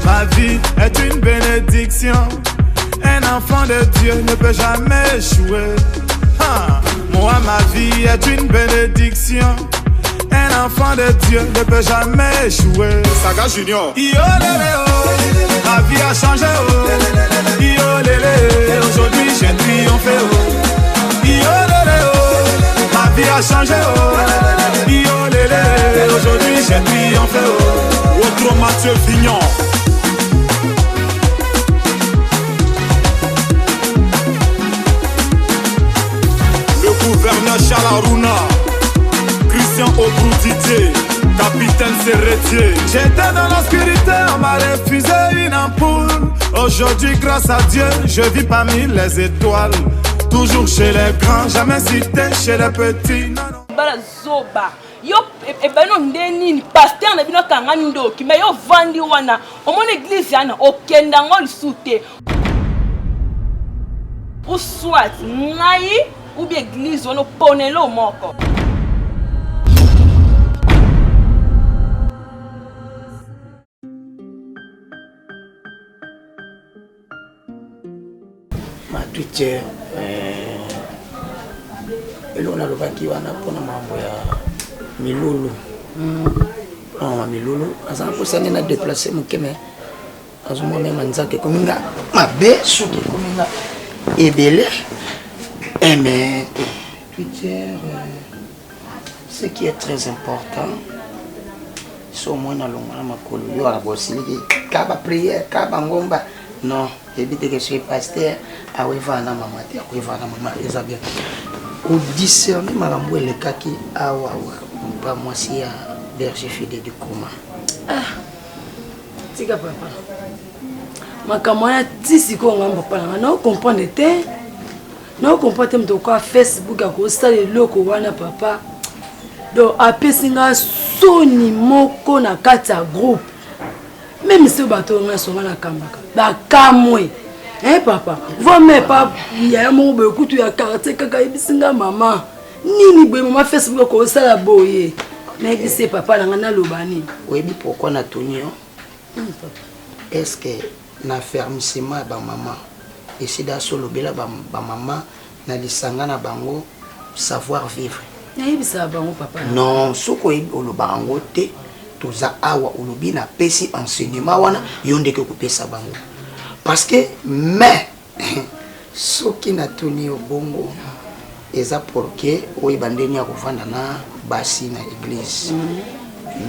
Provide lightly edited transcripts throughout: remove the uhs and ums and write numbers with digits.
Ma vie est une bénédiction. Un enfant de Dieu ne peut jamais échouer. Moi, ma vie est une bénédiction. Un enfant de Dieu ne peut jamais échouer. Saga Junior. Yo lélé oh, ma vie a changé oh. Yo lélé, aujourd'hui j'ai triomphé oh. Yo lélé oh, ma vie a changé oh. Yo lélé, aujourd'hui j'ai triomphé oh. Autre Mathieu Vignon. Le gouverneur Charles Aruna. Christian Obrou-Didier, capitaine Serretier. J'étais dans l'obscurité, on m'a refusé une ampoule. Aujourd'hui, grâce à Dieu, je vis parmi les étoiles. Toujours chez les grands, jamais cité chez les petits. Zoba. Yo ebano ndeni pasteur na bino kanga ndoki mais yo vandi wana o mon église yana okenda ngol sute ou soit ngai ou bien église ono ponelo moko. Ma Twitter elona lobaki wana pona mambo ya milulu milulu azana posani na déplacer mukeme azuma même nzake kominga mabe suki kominga ebele mais Twitter ce qui est très important c'est au moins na longa makolo yo ala bosili ka ba prière ka ba ngomba non éviter que je suis pasteur à Wevana maman te Wevana maman ça bien au discerner marambo le kaki awa pas moi si à berger fidèle du coma tika papa makamana tisi ko ngamba pala na comprendre te na comprendre mto kwa Facebook ko sala loko wana papa do apesinga soni moko na kati ya groupe même si bato nga songa na kambaka ba kamwe papa vome pas ya mo be kutu ya quartier kaka ibisinga mama nini boye mama Facebook ko sala boye mais bise papa na ngana lobani oyebi pourquoi na tonio est-ce que na fermissement ba mama esida solo bela ba mama na lisanga na bango savoir vivre nayebisa bango papa non soko olobango te toza awa olobi na pesi enseignement wana yonde ke kopesa bango parce que mais soki na toni obongo eza porque oyebandeni ya kovanda na basi na église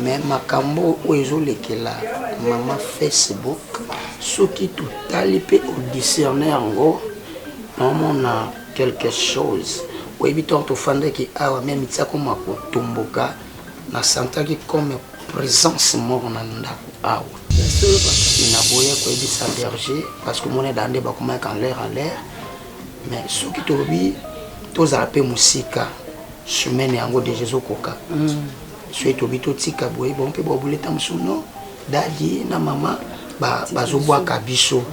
mais makambo oyo lekela mama Facebook soki totali pe au discerner yango omona quelque chose oyebi to tofandaki awa même itsako makotomboka na santaki comme présence moko na ndako awa na boya ko ebisa berger parce que mon est dans des bakoma en l'air mais ceux qui tolobi tozala pe musika semaine yango de Jésus koka ceux tobi to tika boye bon pe bobuleta musuno dadi na mama bazobwa kabiso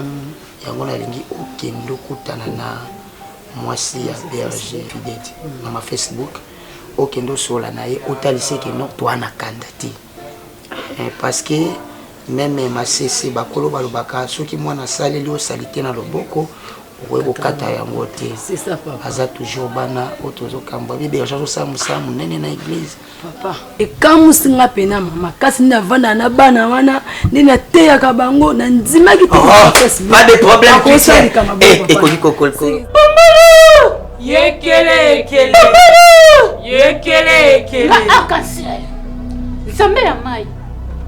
yango na lingi okendo kutana na mwasi ya berger fidèle na ma Facebook okendo sola na ye otalise ke no to ana kandati parce que même ma cc bakolo balobaka soki mwana saleli o salité na loboko webo kata yango te c'est ça papa aza toujours bana otozo kamba bi berger so samu nene na église papa e kamusinga pena mama kasi na vanda na bana wana ndina teya ka bango na ndimaki te pas de problème tu ekoli kokol yekele akasel nzambe ya mai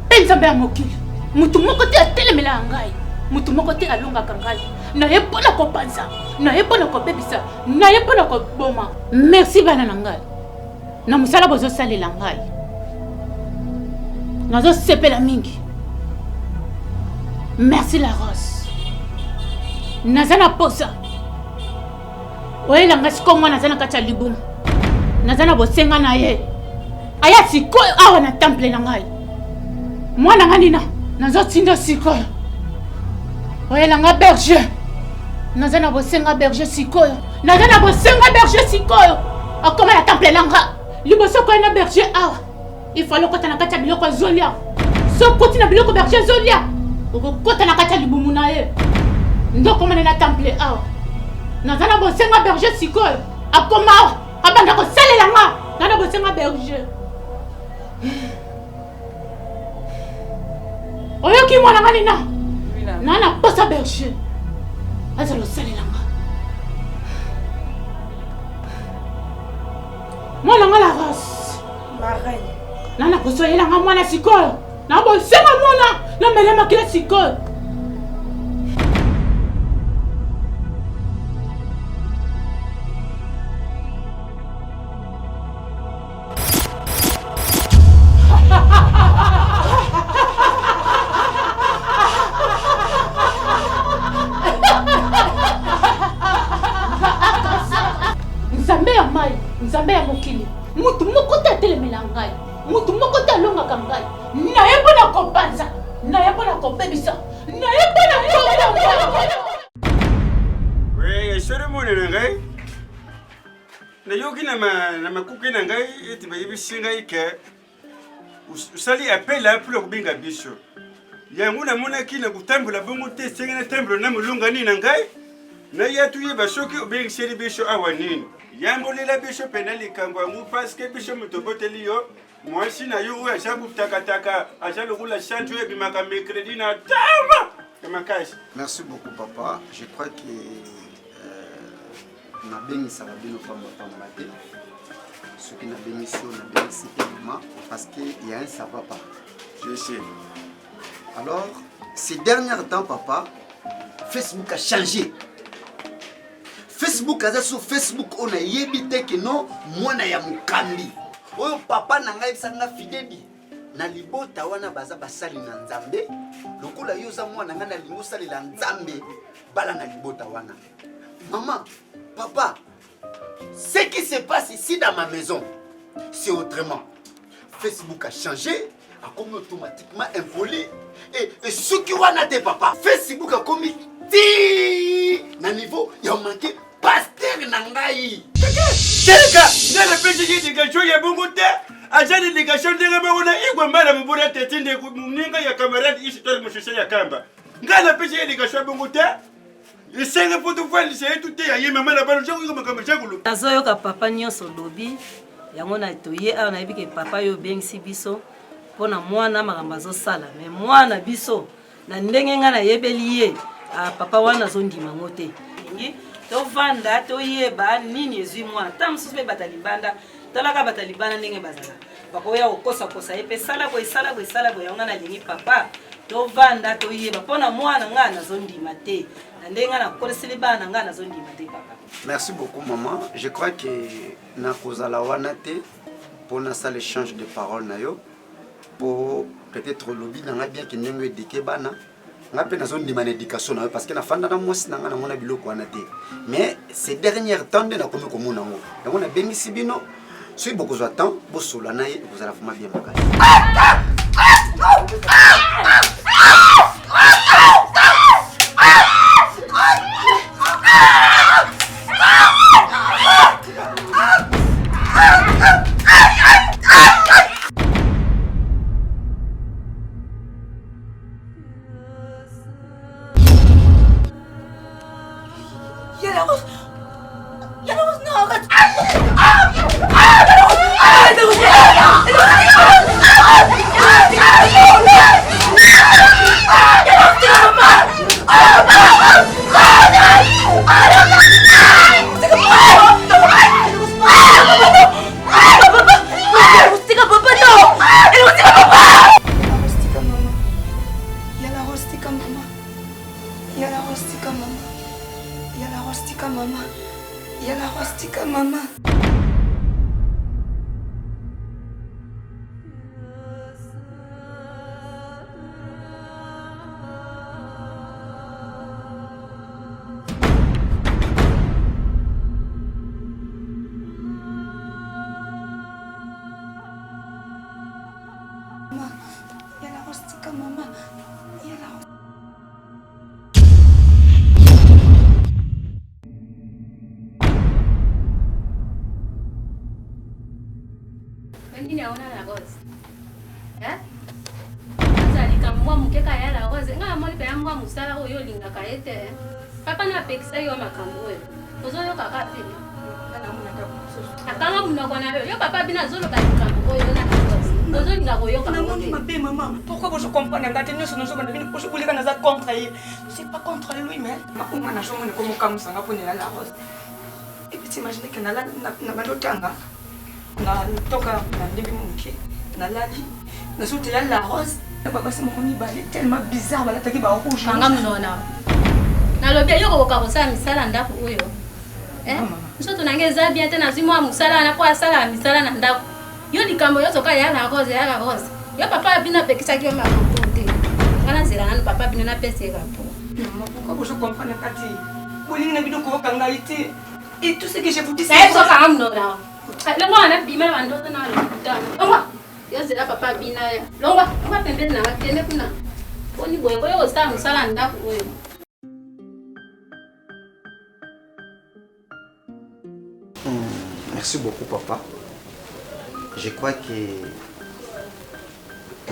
pe nzambe ya mokili mutu moko te atelemela ngai mutu moko te alongaka ngai naye mpona kopanza naye mpona kobebisa naye mpona koboma merci bana na ngai na mosala bozosalela ngai nazosepela mingi merci la rose naza na posa oyelanga sikoyo mwana aza na kati ya libumu naza na bosenga na ye aya sikoyo awa na temple na ngai mwana nga nina nazotinda sikoyo oyelanga berger naza na bosenga berger sikoyo naza na bosenga berger sikoyo akoma na temple na nga liboso koye na berger awa ifale okota na kati ya biloko ezolia so koti na biloko berger ezolia okokota na kati ya libumu na ye nde okomana na temple awa naza na bosenga berger sikoyo akoma awa abanda kosalela nga na bosenga berger oyoki mwana nga nina na posa berger azala osalela nga mwana nga la rose nana kosoyela nga mwana sikoyo na bosenga mwana na mele makila sikoyo nzambe ya mai nzambe ya mokili mutu moko te atelemela ngai mutu moko te alongaka ngai naye mpo na kopanza naye mpo na kobebisa naye mpo na esore monene ngai nayoki na makuki na ngai ete bayebisi ngai ke osali apela mpona kobinga biso yango namonaki na kotambola bongo te esenge natambola na molongani na ngai naya tuyeba soki obengiseli biso awa nini yambolela biso pena likambo yango parceke biso moto oboteli yo mwasi na yo oyo aza butakataka aza lokola change oyo ebimaka mercredi na tama ya makasi. Merci beaucoup papa. Je crois que nabengisaka bino pamba te soki nabengisi oyo nabengisi te mama parce que y a un ça va pas. Je sais. Alors ces derniers temps papa Facebook a changé. Facebook aza sur Facebook on a yebite que non mwana ya mukambi oyo papa na ngai bisanga fideli na libota wana baza basali na nzambe lokola yo za mwana nga na lingo sali la nzambe bala na libota wana. Maman, papa, ce qui se passe ici dans ma maison c'est autrement. Facebook a changé, a commis automatiquement impoli et ce qui wana te papa Facebook a commis ti na niveau il a manqué pasteur na ngai. Teleka, ngala pesi éducation ya bongo te. Aja éducation ndenge ba wona igwa mbala mbura tetinde mninga ya camarade ici to mushusha ya kamba. Ngala pesi éducation bongo te. Isenga poto fali c'est tout ya yema mala balo jango ngoma kama chakulu. Azoyoka papa nyonso lobi yango na toye a na yebike papa yo bengisi biso pona mwana makambo azosala mais mwana biso na ndenge nga na yebeli ye papa wana azondima ngote. Tovanda toyeba nini ezwi mwana ta mosusu mpe batalibanda talaka batalibanda ndenge bazala bakoya kokosa ye mpe sala boye yango nalingi papa tovanda toyeba mpona mwana ngai nazondima te na ndenge ngai nakoleseli bana ngai nazondima te papa. Merci beaucoup maman. Je crois que nakozala wana te mpona ça l'échange de paroles na yo pour peut-être lobi na ngai bien ke ndenge éduquer bana nga pe nazo ndima na éducation na parce que na fanda na mwasi na nga na mona biloko wana te mais ces derniers temps nde nakomi komona ngo yango na bengisi bino soki bokozwa temps bosola na ye ekozala vraiment bien makasi. mwa musala oyo lingaka ete papa na pekisa yo makambo oyo ozoyo kaka te akanga munoko na yo papa bina zolo ba makambo oyo na ozolinga koyoka mabe maman pourquoi vous comprenez ngate nyonso nazomona bino posokulika naza contre ye c'est pas contre lui mais makunga na shomone komokamusanga ponela la rose et puis t'imagines que na balotanga na toka na ndenge moke na lali na soute ya la rose papa c'est mon mibale tellement bizarre balataki ba rouge anga munona na lobi yo ko kosala misala ndako oyo nsoto nange eza bien te nazwi mwa musala na po asala misala na ndako yo likambo yo soka ya la rose yo papa bina pekisaki yo makambo te ngana nzela nanu papa bino na pese kapo pourquoi vous comprenez kati bolingi na bino kokanga ite et tout ce que je vous dis c'est ça quand même non le moi na bima na ndoto na lo yo zela papa bina ya longa pembeni na tene kuna poni boye koyo osala musala ndako oyo. Merci beaucoup, papa. Je crois que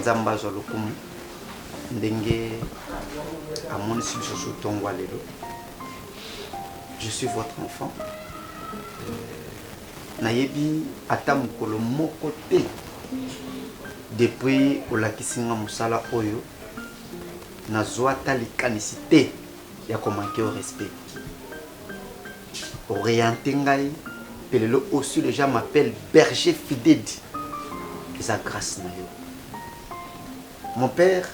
Nzamba Zolokum Ndenge à mon institution Tongwa Lelo. Je suis votre enfant. Nayebi atam kolo moko te depuis olakisinga musala oyo nazwa talikanisite ya komanke au respect. Orienté ngai pelelo aussi les gens m'appellent berger fidèle. Eza grâce na yo. Mon père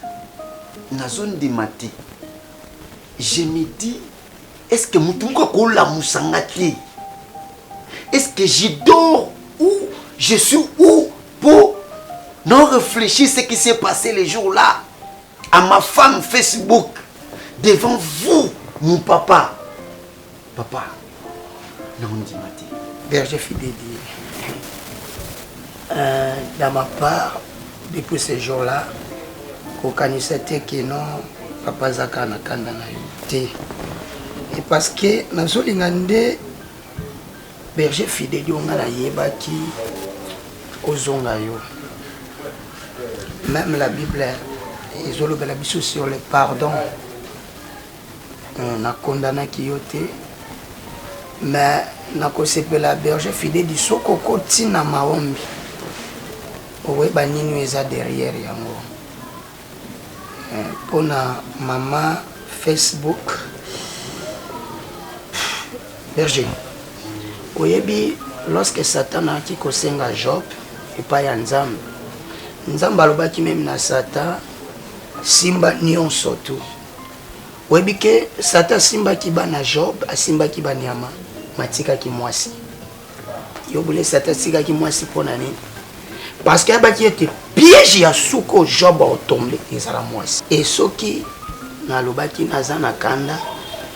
na zone de mati. Je me dis est-ce que mutunga ko la musangati? Est-ce que je dors ou je suis où pour non réfléchir ce qui s'est passé les jours-là à ma femme Facebook devant vous, mon papa. Papa, non dit Mati. Berger fidèle. Dans ma part, depuis ce jour-là, aucun que non, papa Zaka na kanda na yote. Et parce que dans ce lingande berger fidèle on a la yeba qui ozonga yo. Même la Bible, ils ont le bénéfice sur le pardon. On a condamné qui yote, mais na ko sepela berger fidèle du soko koti na maombi. Owe banini eza derrière yango. Pour na maman Facebook berger. Oyebi lorsque Satan a qui kosenga Job et pas ya Nzambe. Nzambe alobaki même na Satan simba nyonso tu. Oyebi ke Satan simba ki ba na Job, asimba ki ba nyama, matika ki mwasi. Yo bole Satan sika ki mwasi pona nini? Parce que abaki était piège ya suko Job a tombé ezala mwasi. Et soki na lobaki nazana kanda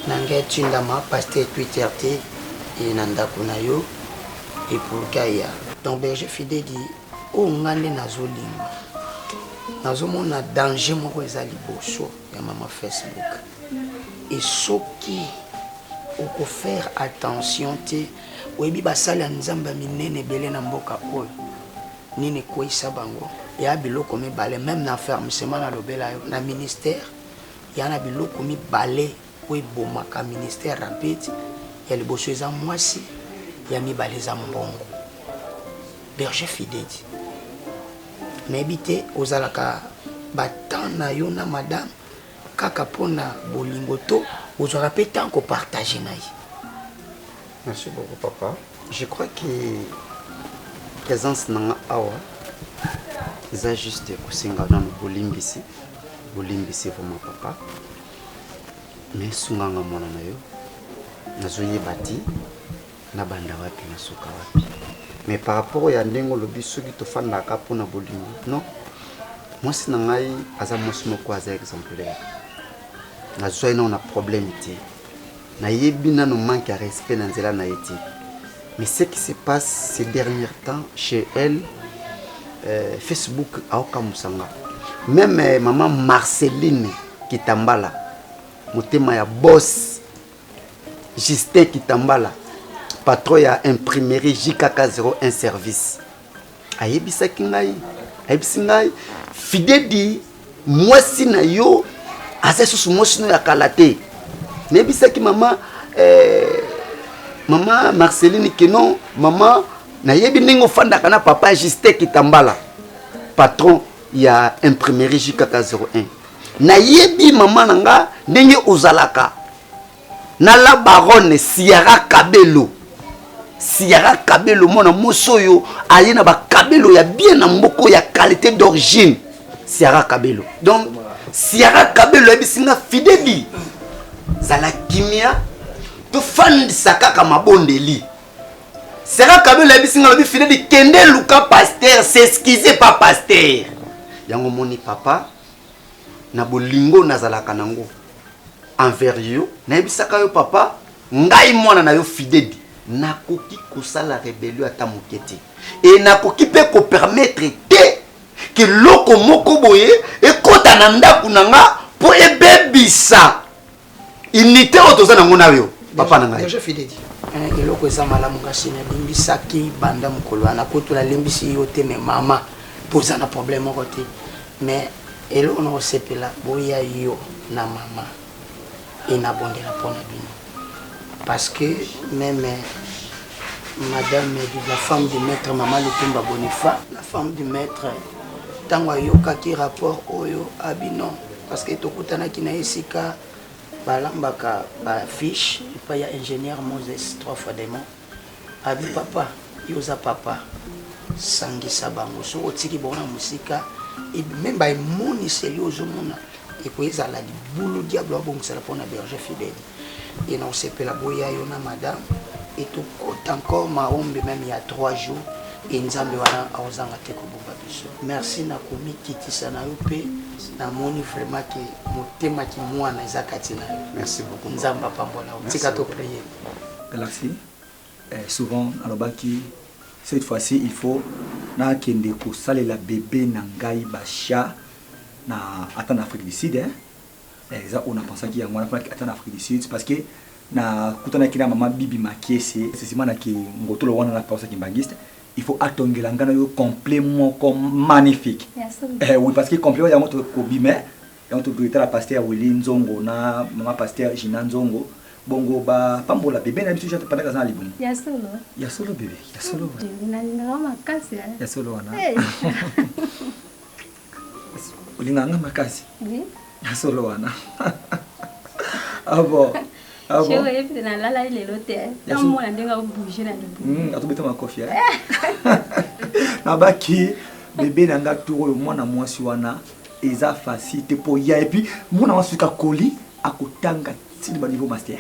nanga tinda ma pasteur Twitter te et nandako na yo et pour kaya. Donc berger fidèle dit o ngande nazolinga. Nazomona danger moko ezali boso ya mama Facebook. Et soki oko faire attention te oyebi basala nzamba minene belé na mboka oyo. Nini koisa bango ya biloko mibale même na fermement na lobela yo na ministère ya na biloko mibale po ebomaka ministère rapide ya liboso eza mwasi ya mibale za mbongo berger fidèle mais bité ozalaka batan na yo na madame kaka pona bolingo to ozora pe tant ko partager na yi. Merci beaucoup papa. Je crois que présence nanga awa eza juste kosenga na bolimbisi vraiment papa mais sunganga mona na yo nazoye bati na banda wapi na suka wapi mais par rapport ya ndengo lobi soki tofandaka pona bolingo non moi si na ngai aza mosi moko aza exemplaire nazoye na on a problème te na yebi na no manque à respect na nzela na yeti. Mais ce qui se passe ces derniers temps chez elle, Facebook a Okamusanga. Même maman Marceline Kitambala, motema ya boss, Justin Kitambala, patron ya imprimerie JKK01 service. Ayebisa kingai, ayebisa ngai, fidèle di, moi si na yo, aza susu mosino ya kala te nayebisaki mama mama Marceline keno mama nayebi ndenge ofandaka na papa Justin Kitambala patron ya imprimerie JKK 01 nayebi mama nanga ndenge ozalaka na la baronne Siara Kabelo mona mosoyo aye na ba Kabelo ya bien na mboko ya qualité d'origine Siara Kabelo donc Siara Kabelo ebisinga fidèle zala kimia to fandisa kaka mabondeli Siara Kabelo ebisinga lobi fidèle kende luka pasteur s'excuser pas pasteur yango moni papa na bolingo nazalaka nango envers yo nayebisaka yo papa ngai mwana na yo fidèle nakoki kosala rébellion ata mokete et nakoki pe ko permettre te que loko moko boye ekota na ndaku nanga po ebebisa unité otoza nango na yo papa na ngai je fidèle eloko eza malamu kasi na limbisaki banda mokolo ana kotola limbisi yo te mais mama poza na problème moko te mais eloko na osepela boya yo na mama inabondela mpona bino parce que même madame la femme du maître maman Lutumba Bonifa la femme du maître tango ayokaki rapport oyo abino parce que tokutanaki na esika balambaka bafiche epai ya ingénieur Moses 3 fois des mots abi papa yoza papa sangisa bango so otiki bona musika même baemoniseli ozomona ekoyezala libulu diable abongisala mpona berger fidèle et non sepela boya yo na madame et tout encore maombe même il y a 3 jours et nzambe wana aozanga te kobomba biso merci na komikitisa na yo pe na moni vraiment que motema ki mwana eza kati na yo merci beaucoup nzamba pambola tika to prier Galaxy souvent alobaki cette fois-ci il faut na kende ko salela bébé na ngai basha na attendre Afrique du Sud ça on a pensé qu'il y a moyen attendre Afrique du Sud parce que na kutana kina mama bibi makiese c'est simana ki ngotolo wana na pausa kimbangiste il faut attongela ngana yo complètement comme magnifique oui parce que complètement ya moto ko bime ya moto grita la pasteur Willy Nzongo na mama pasteur Jina Nzongo bongo ba pambola bébé na biso jata pendaka za libumu ya solo bébé ya solo na makasi ya solo wana ulinganga makasi ya solo wana abo Chewe yepi na lala ile lote. Tamu na ndenga bouger na libu. Atubeta makofi na baki bébé nanga turo mwana mwasi wana eza facile po ya et puis mwana mwasi ka koli akotanga tili ba niveau master.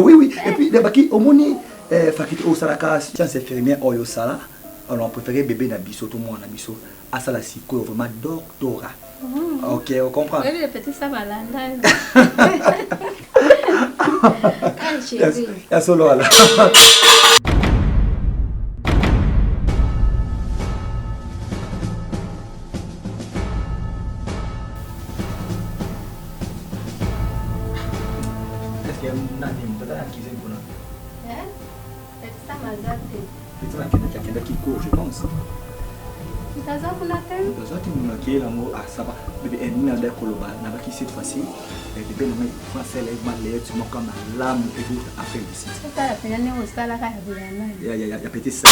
Oui et puis de baki omoni faculté au salaka sciences infirmières oyo sala on préféré bébé na biso to mwana biso asala siko vraiment doctorat. OK, on comprend. Oui, petit ça malanda. Ya solo ala. Est-ce que nani mtaka kize mbona? Petit ça mazate. Petit ça kenda qui court, je pense. Itaza kuna tena. Zote mnakiela ngo asaba bébé enina da koloba na baki cette fois-ci bébé na mai français là malé tu mo comme l'âme et tout après ici. Ça la peine ne osala ka ya bulana. Ya petit ça.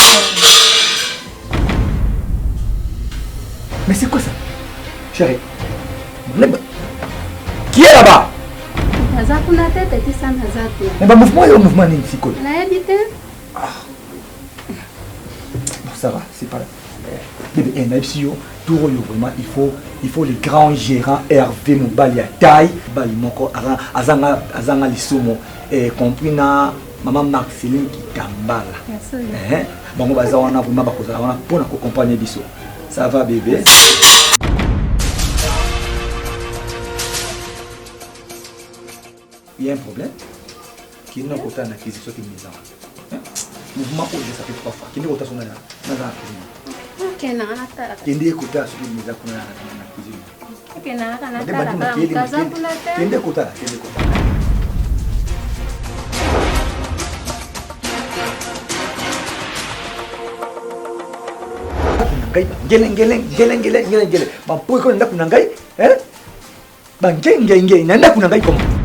Mais c'est quoi ça? Chérie. Qui est là-bas? Itaza kuna tete petit ça mazate. Mais ba mouvement ni siko. Na habite. Bon ça va, c'est pas là. Et NFCO, tout vraiment il faut les grands gérants Hervé Mobali à taille, Bali Moko Azanga Lissomo et compris na maman Marceline Kitambala. Bon, on va vraiment pour accompagner Bisso. Ça va bébé? Il y a un problème qui n'a pas de l'acquisition qui est mise en mouvement pour ça fait 3 fois. Qui n'est pas son là. Kena anataka. Kende kuta shughuli za kuna na kuzini. Kena anataka mkaza kuna tena. Kende kuta. Ngai geleng. Mampu ko nda kuna ngai, Bangenge nanda kuna ngai comment.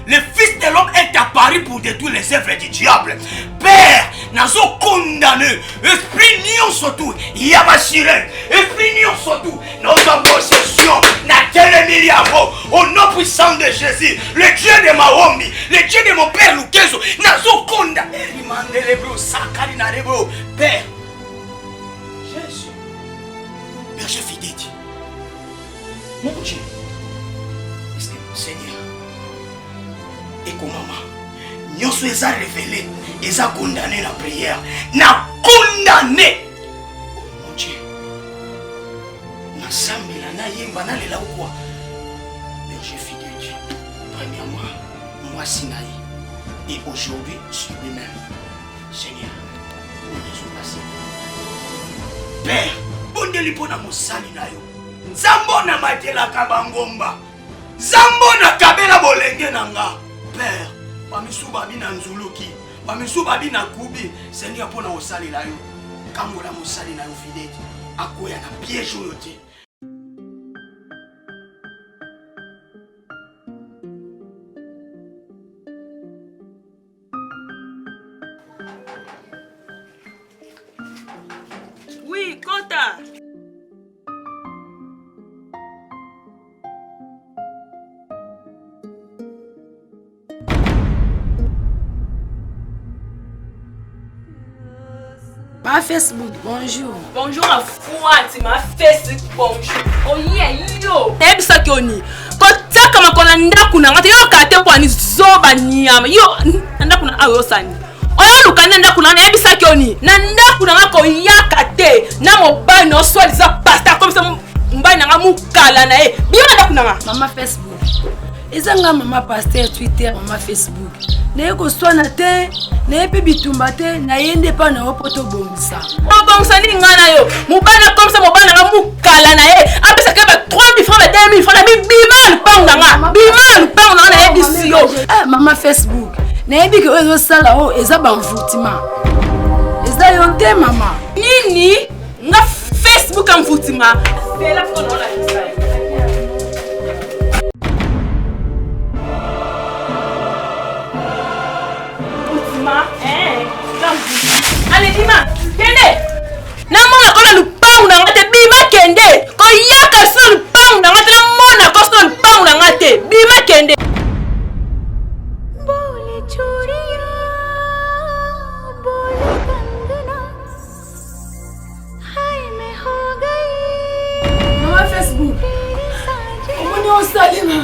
Le Fils de l'homme est apparu pour détruire les œuvres du diable. Père, nazo condamné esprit nyonso tu ya basirene esprit nyonso tu notre possession na télémili yango au nom puissant de Jésus le Dieu de Mahombi le Dieu de mon père Lukezo nazo condamné limandele bro sakali na rebo Père Jésus berger fidèle mon Dieu est-ce que Seigneur et comme maman nyonso eza révélé eza condamné la prière na condamné mon Dieu na sambela na yemba na lela quoi berger fidèle Dieu premièrement moi Sinaï et aujourd'hui sur lui-même Seigneur nous nous passé Père bondeli pona mosali na yo nzambo na matela kabangomba nzambo na kabela bolenge nanga Père bamisu babi na nzuluki bamisu babi na kubi Seigneur pona osali la yo kangola mosali na yo fidèle akoya na piège oyo te Oui, Kota. Ma Facebook, bonjour. Bonjour à Fouati, ma Facebook, bonjour. Oh yeah, yo. Ebisa kioni. Kota kama kona ndaku na ngate yo kate kwa ni zoba nyama. Yo ndaku na ayo sani. Oya lukanya ndaku na ebisa kioni. Na ndaku na ngako yakate. Na mobile no swali za pasta comme ça mbai na mukala na e. Bima ndaku na mama Facebook. Ezanga mama pasteur Twitter, mama Facebook. Na yeko swana te, na yepe bitumba te, na yende pa na opoto bongisa. Bongisa ni ngana yo. Mubana comme ça mobana nga mukala na e. Abisa ke ba 3000 francs ba 2000 francs na bima pang na nga. Bima pang na na ebisi yo. Mama Facebook. Na yebi ke ozo sala o eza ba mvutima. Eza yo te mama. Nini? Nga Facebook am mvutima. Bela ko na la isa. Allez, Dima, kende. Namona kona lupang na ngate bima kende. Ko yaka so lupang na ngate namona ko so lupang na ngate. Bima kende. Bole choriya, bole kandana. Hai me ho gayi. Mama Facebook. Omoni osalima.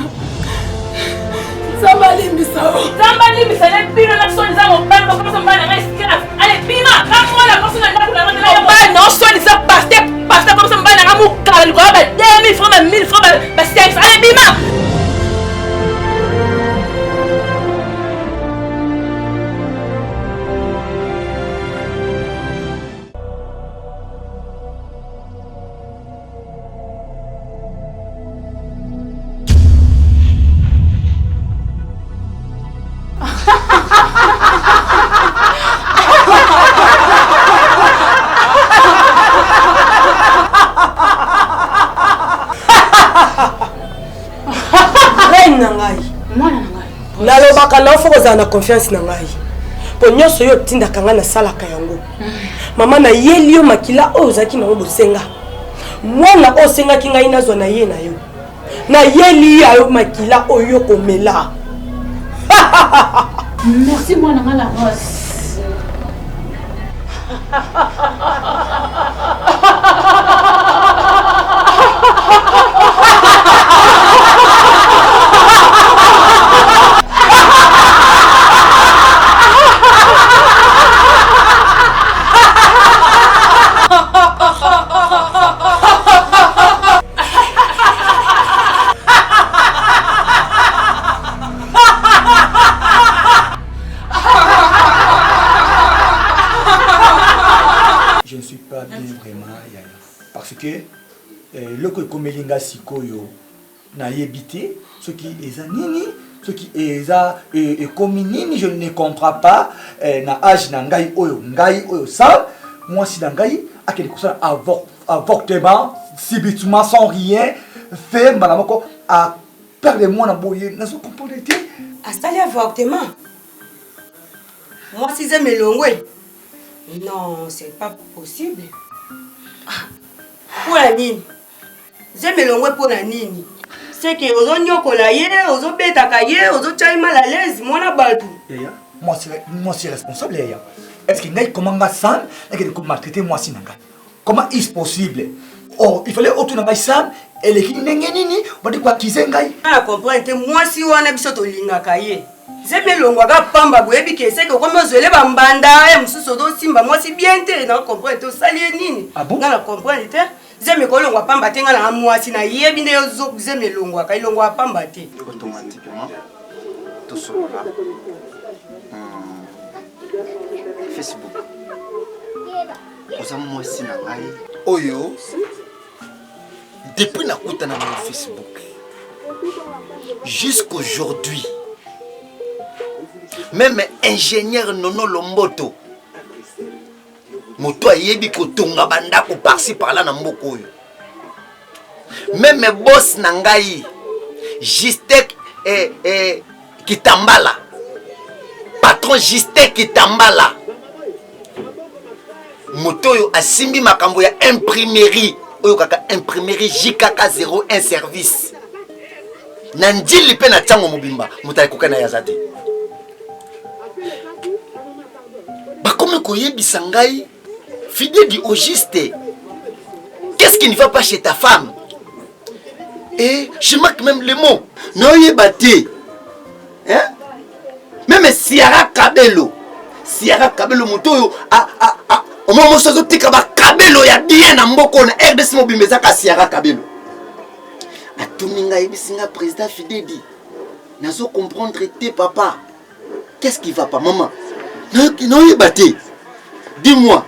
Zambali mbisa ne bino na so nza mobile ko so mbana nga esclave. Allez, bima, kamola ko so na ndaku na ngate. Mobile no so nza pasteur ko so mbana nga mukala ko ba 2000 francs ba 1000 francs ba 500. Allez, bima. nalobaka na ofo kozala na confiance na ngai po nyonso yo otindaka ngai nasalaka yango mama nayeli yo makila oyo ozalaki nango bosenga mwana oyo osengaki ngai nazwa na ye na yo nayeli yo makila oyo komela merci mwana nga la rose parce que le komelinga sikoyo na yebité ce qui est nini ce qui est comme nini je ne comprends pas na âge na ngai oyo ça moi si na ngai a quelque chose avortement subitement sans rien fait malamoko a perdre moi na boye na so comprendre astali avortement moi si ze melongwe Non, c'est pas possible. Pour la nini? J'ai mélangé pour la nini. C'est que aux oignons colaillés, aux obètes à cahier, aux autres chaïs mal à l'aise, moi la balle. Moi c'est responsable. Est-ce qu'il y a comment on Sam et que de maltraiter moi si nanga? Comment est-ce possible? Oh, il fallait autour de Sam et les qui n'engagent on va dire quoi qu'ils engagent. Ah, comprends, moi si on a besoin de linga cahier. J'ai mélangé à pamba, vous avez c'est que comme je l'ai bambanda, et monsieur Sodo Simba, moi si bien t'es, non, comprends, tu salier nini. Ah bon? Non, comprends, Zeme kolongwa pamba tenga na mwasi na yebi ne yozo zeme longwa kai longwa pamba te automatiquement tout sera Facebook oza mwasi na ngai oyo depuis nakuta na Facebook jusqu'aujourd'hui même ingénieur Nono Lomboto moto ayebi kotonga bandako par-ci par-là na mboko oyo même boss na ngai Justek Kitambala patron Justek Kitambala moto oyo asimbi makambo ya imprimerie oyo kaka imprimerie JKK 01 service na ndili pe na tango mobimba moto akoka na yazate bakome koyebisa ngai fidèle du Auguste. Qu'est-ce qui ne va pas chez ta femme? Et je marque même les mots. Noye Baté. Hein? Même Siara Kabelo. Siara Kabelo moto au moment où ça tika ba Kabelo ya bien na mboko na RDC mobimeza ka Siara Kabelo. Atuninga ebisinga président fidèle dit. Nazo comprendre tes papa. Qu'est-ce qui va pas maman? Noye Baté. Dis-moi.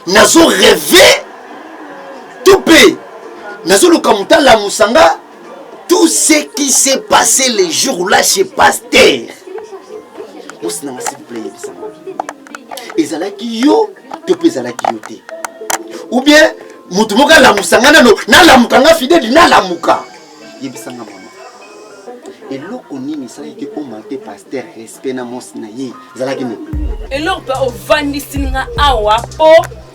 Nazo rêvé tout paix. Nazo lukamuta la musanga tout ce qui s'est passé les jours là chez Pasteur. Osnanga s'il vous plaît bisanga. Ezalaki yo to pezalaki yo te. Ou bien mutu moka la musanga na la mukanga fidèle na la muka. Yebisanga mama. Et loko nini ça yeke o malte Pasteur respect na mosina ye. Ezalaki ni. Et loko o vandi singa awa po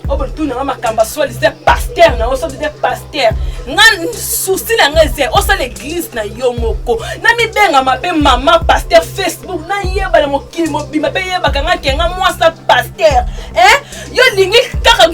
obotu na makamba so les pasteur na oso de pasteur nga souci na ngeze oso l'église na yo moko na mi benga mabe mama pasteur Facebook na yeba na mokili mobimba pe yeba kanga kenga mwasa pasteur yo lingi kaka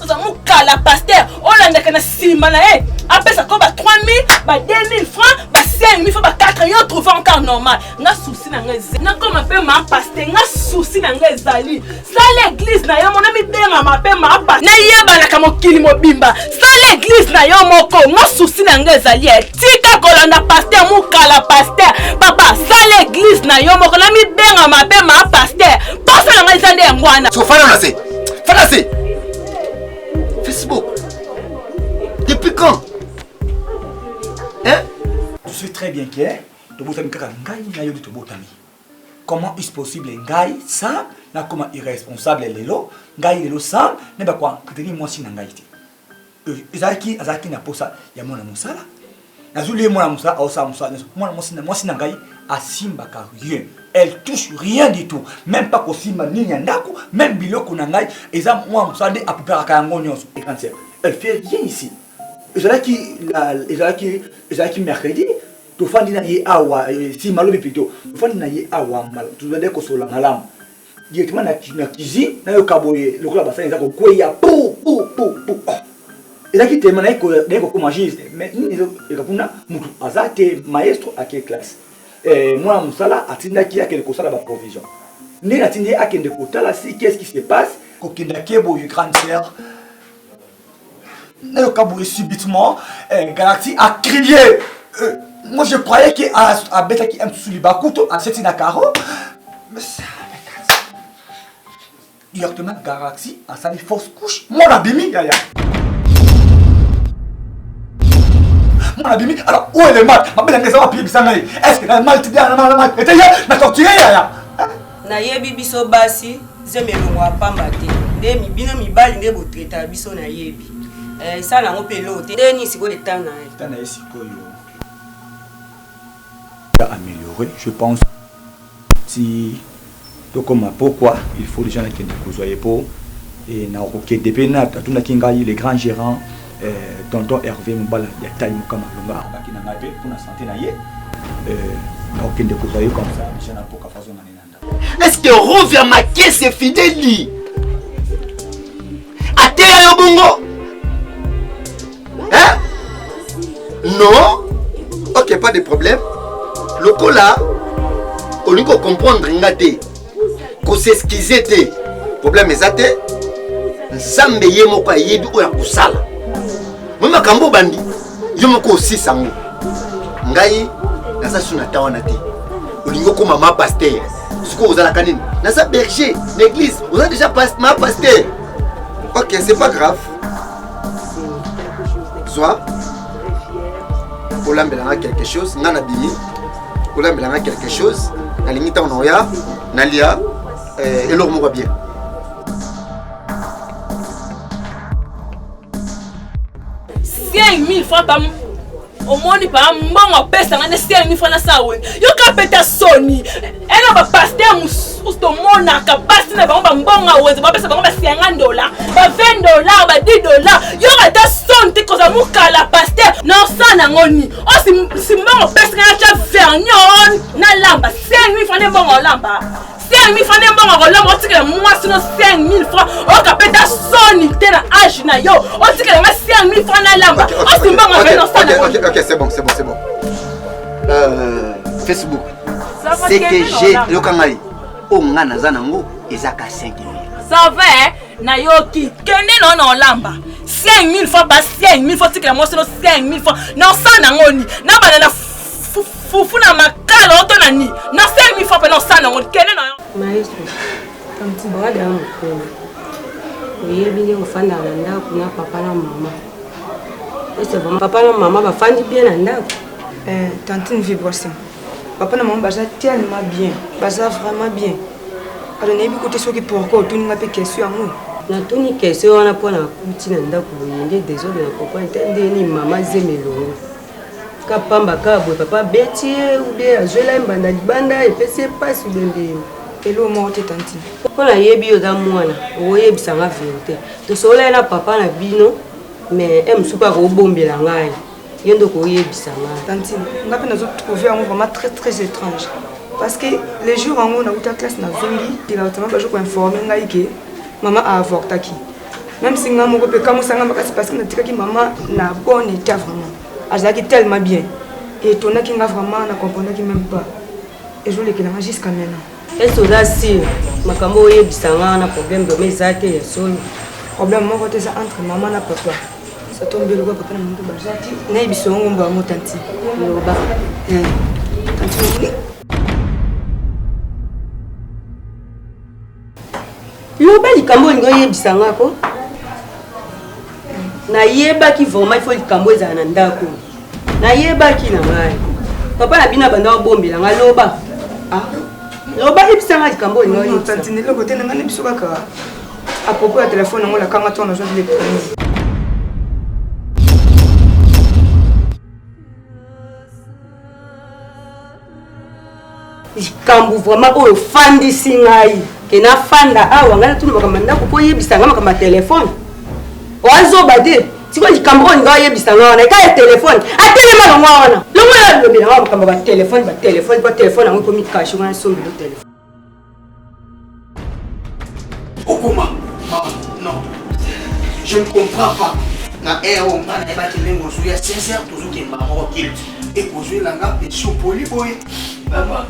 oza mukala pasteur olanda kana sima na apesa ko ba 3000 ba 2000 francs ba 5000 francs ba 4 yo trouve encore normal nga souci na ngeze na comme pe ma pasteur nga souci na ngezali ça l'église na yo mona mi benga mabe ma na yeba na kamokili mobimba ça l'église na yo moko nga souci na ngezali tika kolanda pasteur mukala pasteur papa ça l'église na yo moko na mi benga mabe ma pasteur pasa na ngezande ngwana so fana c'est Facebook. Depuis quand? Hein? Je suis très bien clair. Comment est-ce possible Ngai ça na comment irresponsable lelo Ngai lelo ça ne ba quoi que moi si na Ngai te ezaki na posa ya mona musala na zuli mona musala au sa musala moi si na Ngai asimba ka rien elle touche rien du tout même pas kosimba ni ndako même biloko na Ngai eza moi musala de apupera ka yango nyonso et cancer elle fait rien ici ezalaki mercredi to fandi na ye awa si malobi plutôt to fandi na ye awa mal to dende ko sola malamu directement na cuisine na yo kaboye lokola basani ezako kweya pou ezaki tema na ko manger mais ni ekapuna mutu azate maestro à quelle classe moi musala atindaki akende ko sala ba provision ni atindi akende ko tala si qu'est-ce qui se passe ko kinda kebo yu grande sœur na yo kaboye subitement Galaxy a crié. Moi je croyais qu'il a bêta qui aime sous les bakuto à cette Nakaro. Mais ça directement Galaxy a sali fausse couche. Mon abimi yaya. Mon abimi. Alors où est le mal? Ma belle ça va pied bisangai. Est-ce que la mal te dit na mal? Et yaya na torturé yaya. Na yebi biso basi zemelo wa pamba te. Nde mi bino mi bali nde botreta biso na yebi. Ça na ngopelo te. Ndeni siko etana. Etana siko yo. Améliorer, je pense. Si donc comme pourquoi il faut les gens qui ne soient pour et na okokende mpe na atunaki ngai le grand gérant tonton Hervé Mobala ya taille mokama longa abaki na ngai mpe mpona santé na ye na okende kozwa ye comme ça déjà na mpoka faso na nenanda. Est-ce que revient ma caisse est fidèle? Ateya yo bongo? Hein? Non? Ok, pas de problème. Le coup là, on lui comprendre ngate, qu'on s'excuser te. Problème est até. Nzambe ye moko yebi oya kusala. Mama kambo bandi, yo moko aussi sango. Ngai nasa suna tawana te. Olingo ko mama pasteur. Suko ozala kanini? Nasa berger, l'église, on a déjà ma pasteur. Ok, c'est pas grave. Soit Olambelanga quelque chose, nana bimi. Olambelanga quelque chose, na limita onoya, nalia elor moko bien. $5,000 par omoni pa mbongo pesa ngane $5,000 na sawe. Yo ka peta soni. Ena ba pasteur musto mona ka basi na ba mbongo weze ba pesa ba $50, ba $20, ba $10. Yo ka ta son te koza mukala pasteur. Na sana ngoni. O si mbongo pesa ngana cha vernion na lamba $5,000 na mbongo lamba. $5,000 na mbongo lamba otikela mwasi no $5,000. O ka peta soni te na age na yo. Otikela ma $5,000 na lamba. O si mbongo na sana. Ok, c'est bon. Facebook. C'est que j'ai le kangai. O ngana zanango ezaka $5,000. Ça va na yoki kende no lamba. $5,000 ba $5,000 tikela mwasi no $5,000. Na sana ngoni. Na bana na fufu na makalo to na ni. Na $5,000 pe na sana ngoni kende na yo. Maestro. Tanti baada ya mkono. Oyebile ufanda na ndako na papa na mama. Est-ce que papa na maman va faire bien en ndako? Tantine vibration. Papa na maman baza tellement bien, baza vraiment bien. Alors n'ebi côté ce qui pourquoi tout n'a pas question amour. Na tuni question wana pona kuti na ndako yenge désolé na papa entende ni maman zemelo. Ka pamba ka boy papa beti ou bien azela mbanda libanda et pese passe ou bende. Elo mo te tantine. Pona yebi yo da mwana, oyebisa nga vérité. To sola na papa na bino. Mais elle me soupa au bon bilangai. Il y a donc au yébisa. Tantine, on a pu nous trouver un moment très très étrange. Parce que les jours où on a eu ta classe na Zungi, il a autrement pas joué pour informer que maman a avorté qui. Même si on a mon père comme ça, parce que on a dit que maman n'a bon état vraiment. Elle a tellement bien. Et ton a qui n'a vraiment n'a compris qui même pas. Et je voulais qu'il a jusqu'à maintenant. Est-ce que si ma cambo yébisa na problème de mes actes et sol. Problème mon côté ça entre maman et papa. Ça tombe le papa na mundu bazati na ibiso ngomba mo tanti loba tanti loba likambo ngo yebisa ngako na yeba ki vraiment il faut likambo za na ndako na yeba ki na ngai papa na bina banda bombela nga loba loba yebisa ngako likambo ngo yebisa tanti ne lokote na ngani biso kaka à propos du téléphone on la kanga toi on a joué les premiers. Kambu vraiment oyo fandisi ngai ke na fanda awa ngana tunu bakamanda ko yebisa ngama kama telefone wazoba de tiko likambo nga yebisa ngana na ka telefone atelema lo ngwana lo ngwana lo bila ngama kama ba telefone ngo komi kashi ngana sombi lo telefone. Okuma non je ne comprends pas na on ngana ba telengo suya sincère toujours que maman kilt et poser la ngap et chopoli boy. Papa.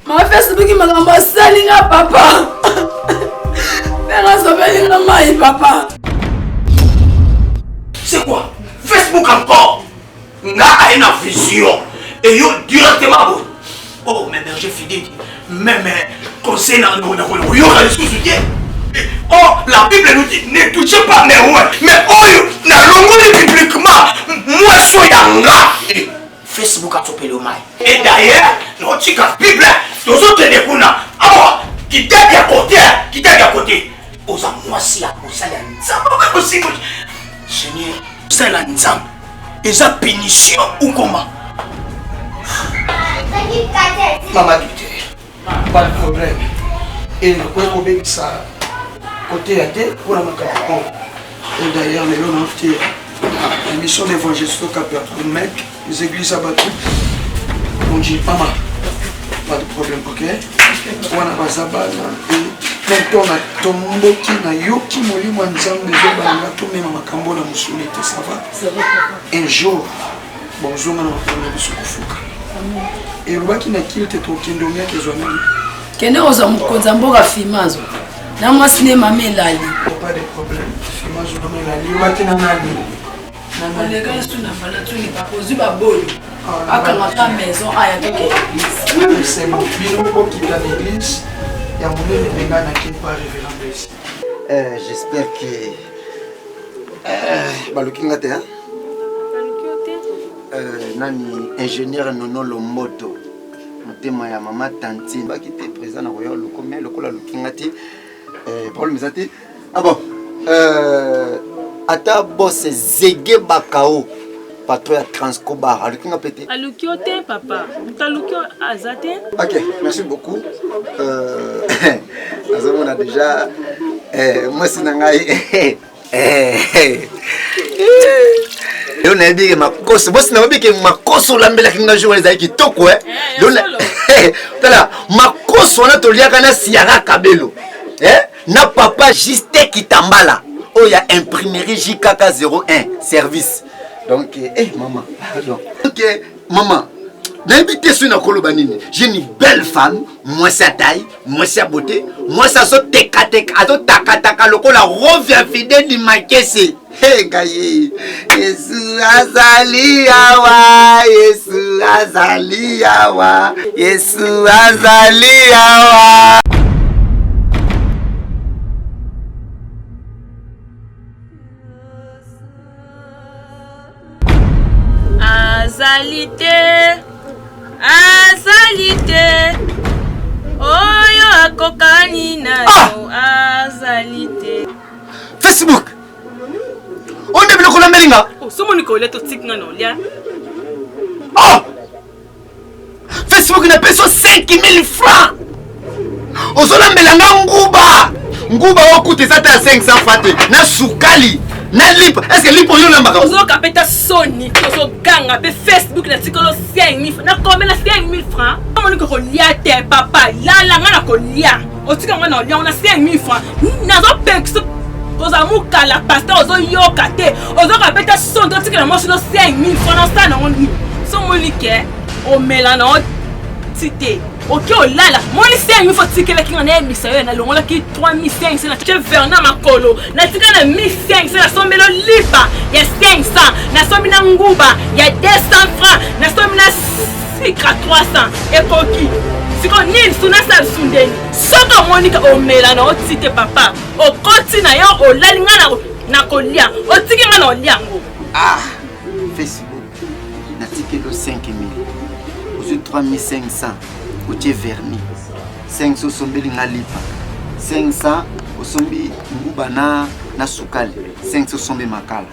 Ma Facebook makambo salinga papa. Père sobelinga mai papa. C'est quoi? Facebook encore? Nga a une vision et yo directement. Oh mais berger fidèle. Mais conseil na yo ka les soutien. Oh la Bible nous dit ne touchez pas mes rois. Mais oh na longoli publiquement moi soyanga. Facebook a chopé le mail. Et d'ailleurs, notre Bible, nous autres les kuna, alors, qui t'aide à côté, aux amours si à ça y aussi. Seigneur, c'est la nzam. Et ça punition ou comment? Maman dit, pas de problème. Et nous pouvons obéir ça. côté à terre pour la macaron. Et d'ailleurs, les gens ont fait l'émission d'évangéliste au Cap pour mec, les églises à Batou. On dit pas mal. Pas de problème, ok? On a Bazabana et maintenant on a Tomboki na Yoki Moli Mwanzam les autres balanga tout même makambo na musulite, ça va? Un jour, bonjour maintenant on a besoin de Fuka. Et le baki na kilte to kindomia kezwana. Kende oza mukonza mboka fimazo. Na moi cinéma melali. Pas de problème. Fimazo na melali. Le baki na nani? Na les gars sont na bala tu ni pas poser ba bolo. Akanga ta maison aya keke. C'est bon. Bino ko kita l'église. Ya monene benga na kin pas révérend ici. J'espère que balukinga te hein? Nani ingénieur Nono Lomoto motema ya mama Tantine baki te présent na royal lokomia lokola lukinga te problème ezate ah bon ata boss Zege Bakao patron ya Transcobar alukinga pete alukio te papa mutalukio azate. OK, merci beaucoup. On a déjà moi c'est nangai Yo na bige makoso boss na bige makoso lambela kinga jour les kitoko yo na tala makoso na toliaka na siara kabelo na papa juste kitambala oya imprimerie JKK 01 service donc maman pardon OK maman n'habitez sur na koloba nini j'ai une belle femme moi sa taille moi sa beauté moi sa so teka ato taka lokola revient fidèle du makese. Hey gaye, Yesu azali awa, Yesu azali awa, Yesu azali awa. Azalite, oyo akokani na yo, azalite. Facebook. On est venu à Melinga. Oh, ce mon collègue tout tic non lia. Oh! Facebook n'a pas 5000 francs. Ozola Melanga Nguba okute ça à 500 faté. Na sukali, na lip. Est-ce que lip yo na mbaka? Ozo kapeta Sony, ozo ganga pe Facebook na tikolo 5000 francs. Na combien na 5000 francs? Mon ko lia te papa. La ngana ko lia. O tika ngana lia on a 5000 francs. Na zo pexo oza mukala pasteur ozo yoka te ozo kapeta son to tikela mo sino 5000 francs na sana ngoni so molike o melana o tite oke olala moni 5000 francs tikela kinga na misayo na longola ki 3500 na che verna makolo na tika na 1500 na sombelo lipa ya 500 na sombi na nguba ya 200 francs na sombi na sika 300 ekoki siko nini suna sa sundeni soko monika o melana o tite papa o koti na yo o lalinga na kolia o tiki nga na oliango Facebook na tike lo 5000 ozu 3500 o tie verni 500 sombeli nga lipa 500 o sombi nguba na sukali 500 sombi makala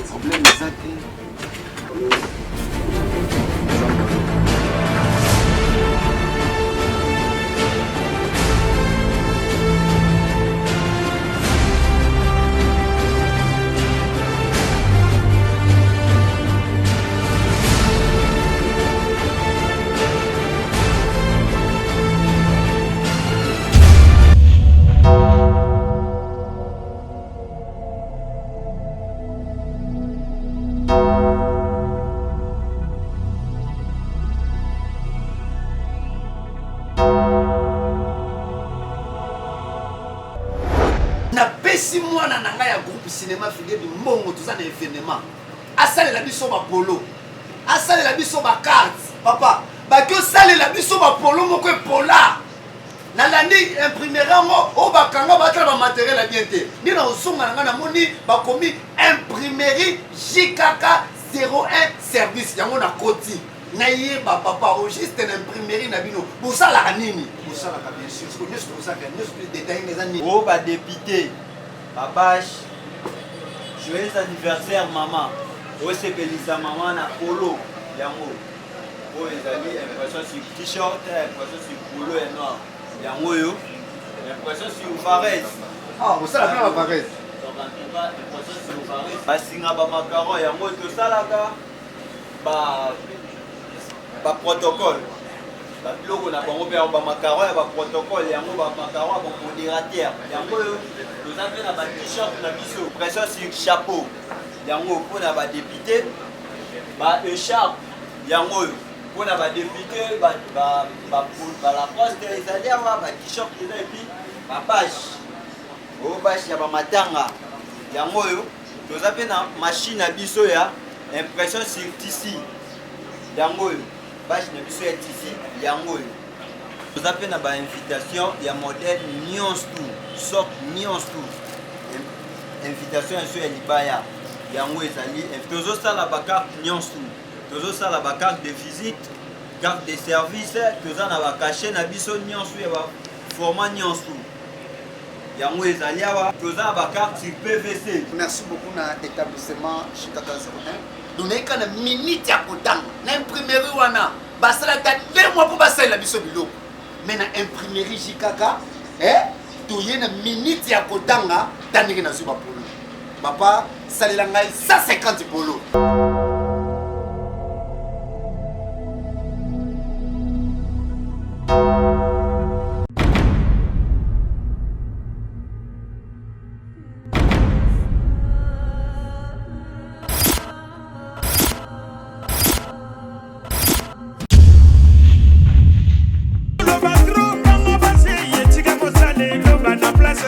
problème ezate. Si moi na nanga ya groupe cinéma fidèle du mbongo tout ça na événement asale la biso ba polo asale la biso ba carte papa ba que sale la biso ba polo moko pola na landi imprimerie ngo o ba kanga ba tala ba matériel la bien te ni na osonga nanga na moni ba komi imprimerie JKK 01 service yango na koti na yeba papa au juste na imprimerie na bino pour ça la nini pour ça la bien sûr parce que nous pour ça que nous plus détails les années oh ba député Babache, joyeux anniversaire maman. Oh c'est Belisa maman na polo yango. Oh les amis, impression sur t-shirt, impression sur polo et noir. Yango yo. Impression sur Fares. Ah, vous savez bien Fares. Donc en tout cas, impression sur Fares. Basinga ba macaron yango to salaka ba protocole. Ba logo na bango pe ba macaron ya ba protocole yango ba macaron ba modérateur. Yango nous avons na ba t-shirt na biso. Impression sur chapeau. Yango pour na ba député ba écharpe. Yango pour na ba député ba la poste ezali awa ba t-shirt et puis ba page. O bâche ya ba matanga. Yango yo toza pe na machine na biso ya impression sur tissu. Yango yo bâche na biso ya tissu yango yo. Toza pe na ba invitation ya modèle nyonso tout, sok nyonso tout. Invitation sur ya libaya. Yango ezali tozo sala ba carte nyonso tout. Tozo sala ba carte de visite, carte de service, toza na ba cachet na biso nyonso ya ba format nyonso tout. Yango ezali awa toza ba carte sur PVC. Merci beaucoup na établissement Chikaka 01. Doneka na minute ya kotanga na imprimerie wana basala ta 2 mois pour basala biso biloko. Mais na imprimerie Chikaka toye na minute ya kotanga tandiki na zuba polo. Papa salela ngai 150 polo. Place